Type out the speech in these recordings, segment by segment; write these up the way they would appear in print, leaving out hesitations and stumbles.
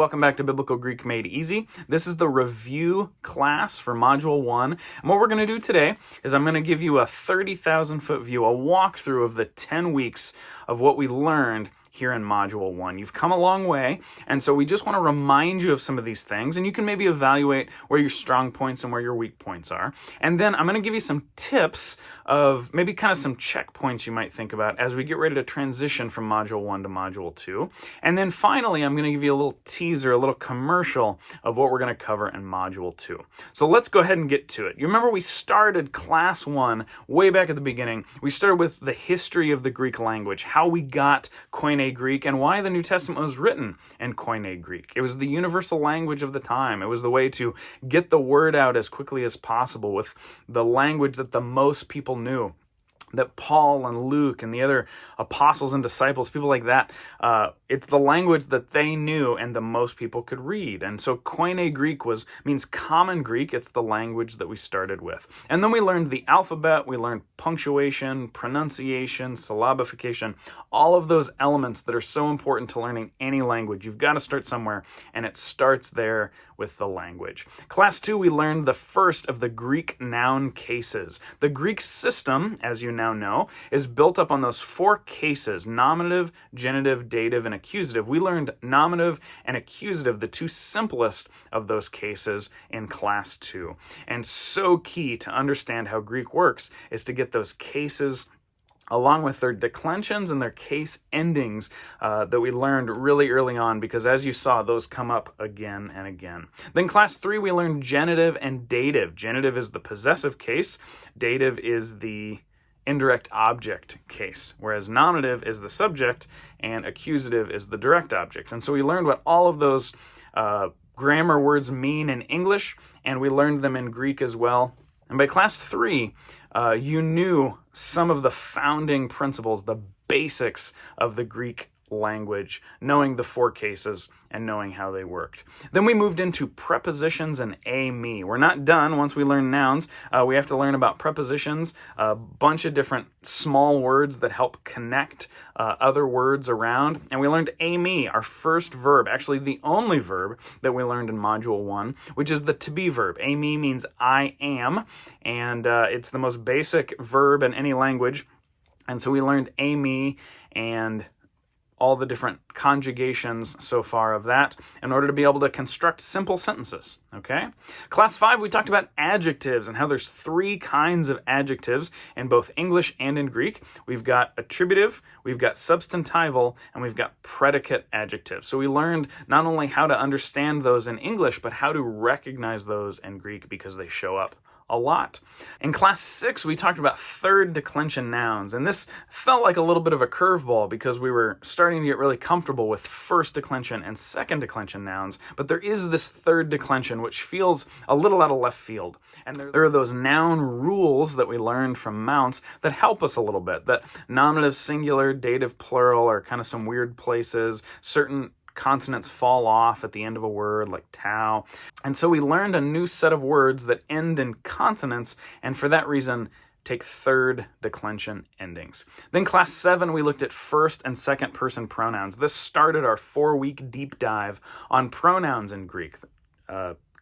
welcome back to Biblical Greek Made Easy. This is the review class for Module 1. And what we're going to do today is I'm going to give you a 30,000 foot view, a walkthrough of the 10 weeks of what we learned here in Module 1. You've come a long way, and so we just want to remind you of some of these things, and you can maybe evaluate where your strong points and where your weak points are. And then I'm going to give you some tips of maybe kind of some checkpoints you might think about as we get ready to transition from Module 1 to Module 2. And then finally, I'm going to give you a little teaser, a little commercial of what we're going to cover in Module 2. So let's go ahead and get to it. You remember we started Class 1 way back at the beginning. We started with the history of the Greek language, how we got Koine Greek, and why the New Testament was written in Koine Greek. It was the universal language of the time. It was the way to get the word out as quickly as possible with the language that the most people knew, that Paul and Luke and the other apostles and disciples, people like that, it's the language that they knew and the most people could read. And so Koine Greek means common Greek. It's the language that we started with. And then we learned the alphabet, we learned punctuation, pronunciation, syllabification, all of those elements that are so important to learning any language. You've got to start somewhere, and it starts there with the language. Class 2, we learned the first of the Greek noun cases. The Greek system, as you now know, is built up on those four cases: nominative, genitive, dative, and accusative. We learned nominative and accusative, the two simplest of those cases, in Class 2. And so key to understand how Greek works is to get those cases along with their declensions and their case endings that we learned really early on, because as you saw, those come up again and again. Then Class 3, we learned genitive and dative. Genitive is the possessive case. Dative is the indirect object case, whereas nominative is the subject and accusative is the direct object. And so we learned what all of those grammar words mean in English, and we learned them in Greek as well. And by Class 3, you knew some of the founding principles, the basics of the Greek language, knowing the four cases and knowing how they worked. Then we moved into prepositions and me. We're not done once we learn nouns. We have to learn about prepositions, a bunch of different small words that help connect other words around. And we learned me, our first verb, actually the only verb that we learned in Module 1, which is the to be verb. Me means I am, and it's the most basic verb in any language. And so we learned me and all the different conjugations so far of that in order to be able to construct simple sentences, okay? Class 5, we talked about adjectives and how there's three kinds of adjectives in both English and in Greek. We've got attributive, we've got substantival, and we've got predicate adjectives. So we learned not only how to understand those in English, but how to recognize those in Greek because they show up a lot. In Class 6, we talked about third declension nouns, and this felt like a little bit of a curveball because we were starting to get really comfortable with first declension and second declension nouns, but there is this third declension which feels a little out of left field. And there are those noun rules that we learned from Mounts that help us a little bit, that nominative singular, dative plural are kind of some weird places, certain consonants fall off at the end of a word, like tau. And so we learned a new set of words that end in consonants, and for that reason, take third declension endings. Then Class 7, we looked at first and second person pronouns. This started our 4-week deep dive on pronouns in Greek.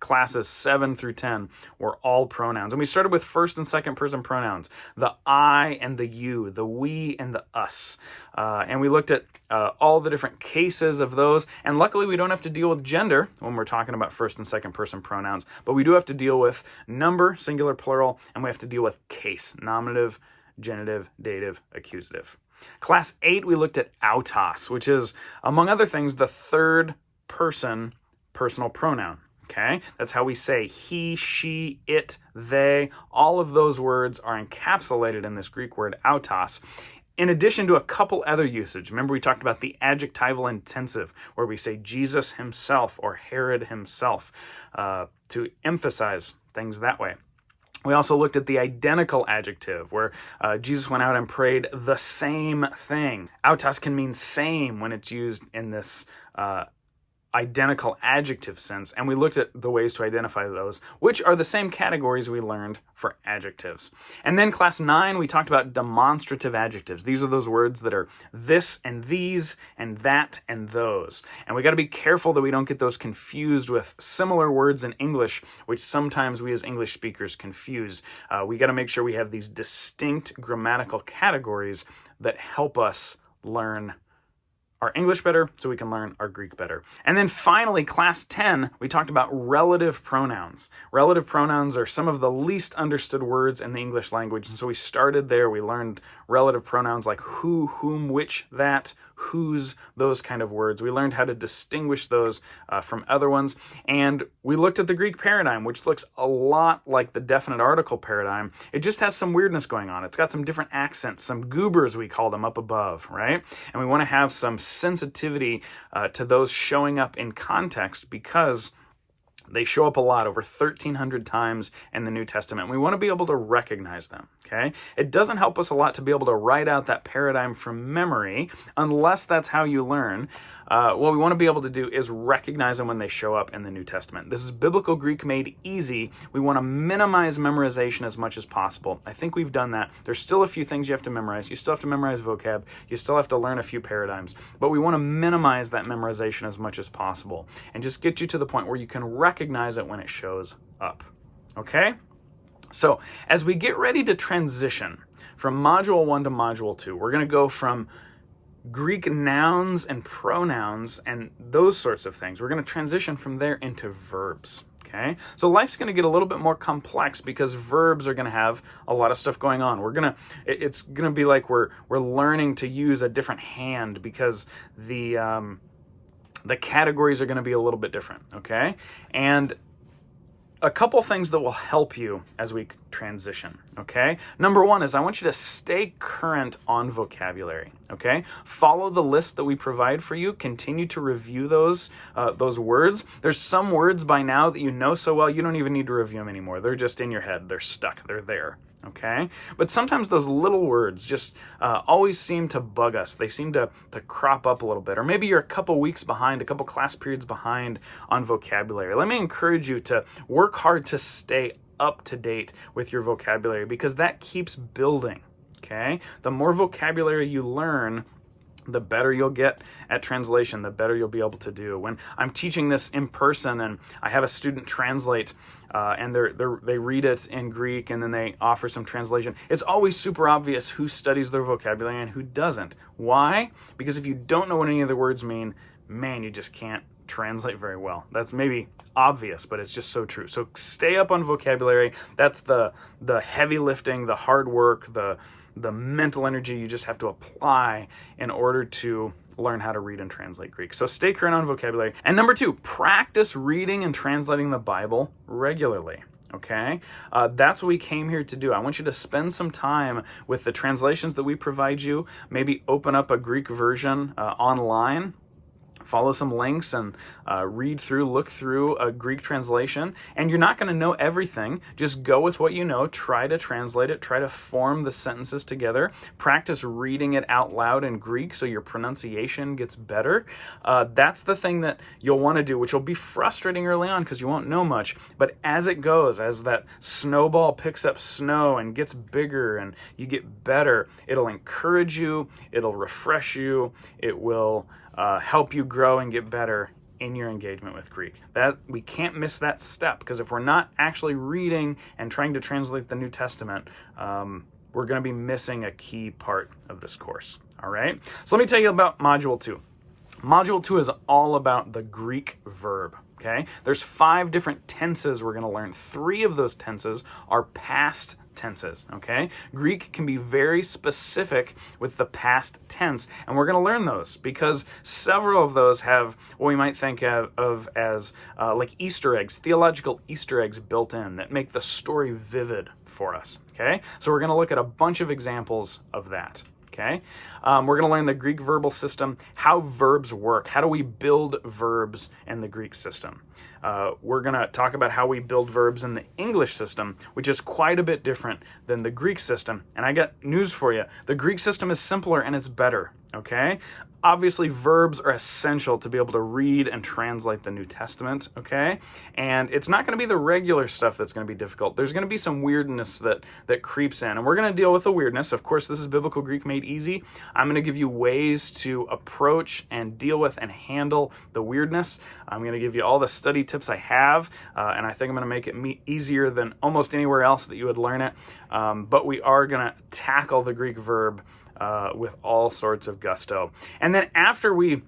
Classes 7 through 10 were all pronouns. And we started with first and second person pronouns, the I and the you, the we and the us. And we looked at all the different cases of those. And luckily, we don't have to deal with gender when we're talking about first and second person pronouns, but we do have to deal with number, singular, plural, and we have to deal with case, nominative, genitive, dative, accusative. Class 8, we looked at autos, which is, among other things, the third person personal pronoun. Okay, that's how we say he, she, it, they. All of those words are encapsulated in this Greek word autos, in addition to a couple other usage. Remember, we talked about the adjectival intensive, where we say Jesus himself or Herod himself to emphasize things that way. We also looked at the identical adjective, where Jesus went out and prayed the same thing. Autos can mean same when it's used in this identical adjective sense, and we looked at the ways to identify those, which are the same categories we learned for adjectives. And then class 9, we talked about demonstrative adjectives. These are those words that are this and these and that and those. And we got to be careful that we don't get those confused with similar words in English, which sometimes we as English speakers confuse. We got to make sure we have these distinct grammatical categories that help us learn our English better so we can learn our Greek better. And then finally, class 10, we talked about relative pronouns. Relative pronouns are some of the least understood words in the English language. And so we started there. We learned relative pronouns like who, whom, which, that, whose, those kind of words. We learned how to distinguish those from other ones. And we looked at the Greek paradigm, which looks a lot like the definite article paradigm. It just has some weirdness going on. It's got some different accents, some goobers, we call them, up above, right? And we want to have some sensitivity to those showing up in context because they show up a lot, over 1,300 times in the New Testament. We want to be able to recognize them, okay? It doesn't help us a lot to be able to write out that paradigm from memory, unless that's how you learn. What we want to be able to do is recognize them when they show up in the New Testament. This is Biblical Greek made easy. We want to minimize memorization as much as possible. I think we've done that. There's still a few things you have to memorize. You still have to memorize vocab. You still have to learn a few paradigms. But we want to minimize that memorization as much as possible and just get you to the point where you can recognize it when it shows up. Okay? So as we get ready to transition from Module 1 to Module 2, we're going to go from Greek nouns and pronouns and those sorts of things. We're going to transition from there into verbs. Okay, so life's going to get a little bit more complex because verbs are going to have a lot of stuff going on. It's going to be like we're learning to use a different hand because the categories are going to be a little bit different. Okay, and a couple things that will help you as we transition, okay? Number one is I want you to stay current on vocabulary, okay? Follow the list that we provide for you. Continue to review those words. There's some words by now that you know so well, you don't even need to review them anymore. They're just in your head. They're stuck. They're there, okay? But sometimes those little words just always seem to bug us. They seem to crop up a little bit. Or maybe you're a couple weeks behind, a couple class periods behind on vocabulary. Let me encourage you to work hard to stay up to date with your vocabulary because that keeps building, okay? The more vocabulary you learn, the better you'll get at translation, the better you'll be able to do. When I'm teaching this in person and I have a student translate and they read it in Greek and then they offer some translation, it's always super obvious who studies their vocabulary and who doesn't. Why? Because if you don't know what any of the words mean, man, you just can't translate very well. That's maybe obvious, but it's just so true. So stay up on vocabulary. That's the heavy lifting, the hard work, the mental energy you just have to apply in order to learn how to read and translate Greek. So stay current on vocabulary. And number two, practice reading and translating the Bible regularly. Okay? That's what we came here to do. I want you to spend some time with the translations that we provide you. Maybe open up a Greek version online. Follow some links and look through a Greek translation. And you're not going to know everything. Just go with what you know. Try to translate it. Try to form the sentences together. Practice reading it out loud in Greek so your pronunciation gets better. That's the thing that you'll want to do, which will be frustrating early on because you won't know much. But as it goes, as that snowball picks up snow and gets bigger and you get better, it'll encourage you. It'll refresh you. It will help you grow and get better in your engagement with Greek. That we can't miss that step because if we're not actually reading and trying to translate the New Testament, we're going to be missing a key part of this course. All right? So let me tell you about Module 2. Module 2 is all about the Greek verb. Okay? There's 5 different tenses we're going to learn. 3 of those tenses are past tenses, okay? Greek can be very specific with the past tense, and we're going to learn those because several of those have what we might think of as like Easter eggs, theological Easter eggs built in that make the story vivid for us, okay? So we're going to look at a bunch of examples of that. Okay, we're going to learn the Greek verbal system, how verbs work, how do we build verbs in the Greek system. We're going to talk about how we build verbs in the English system, which is quite a bit different than the Greek system. And I got news for you. The Greek system is simpler and it's better, okay? Obviously, verbs are essential to be able to read and translate the New Testament, okay? And it's not going to be the regular stuff that's going to be difficult. There's going to be some weirdness that creeps in, and we're going to deal with the weirdness. Of course, this is Biblical Greek Made Easy. I'm going to give you ways to approach and deal with and handle the weirdness. I'm going to give you all the study tips I have, and I think I'm going to make it easier than almost anywhere else that you would learn it. But we are going to tackle the Greek verb with all sorts of gusto. And then after we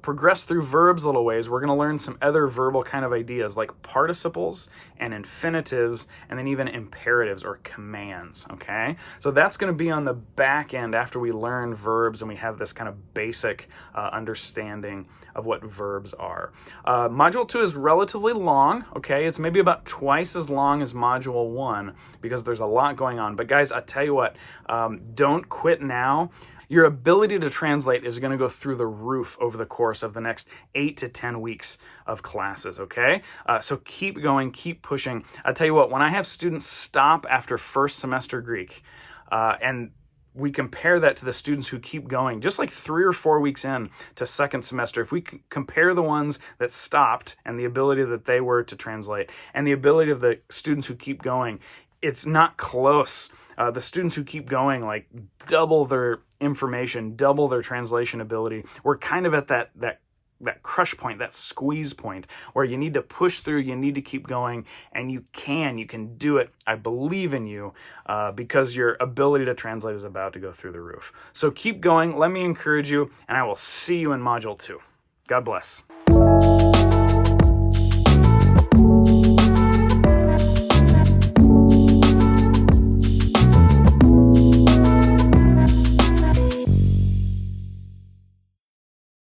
progress through verbs a little ways, we're going to learn some other verbal kind of ideas like participles and infinitives, and then even imperatives or commands, okay? So that's going to be on the back end after we learn verbs and we have this kind of basic understanding of what verbs are. Module 2 is relatively long, okay? It's maybe about twice as long as Module 1 because there's a lot going on. But guys, I tell you what, don't quit now. Your ability to translate is going to go through the roof over the course of the next 8 to 10 weeks of classes, okay? So keep going, keep pushing. I tell you what, when I have students stop after first semester Greek, and we compare that to the students who keep going, just like 3 or 4 weeks in to second semester, if we compare the ones that stopped and the ability that they were to translate and the ability of the students who keep going, it's not close. The students who keep going, like, double their information, double their translation ability. We're kind of at that crush point, that squeeze point, where you need to push through, you need to keep going, and you can do it. I believe in you because your ability to translate is about to go through the roof. So keep going. Let me encourage you, and I will see you in Module 2. God bless.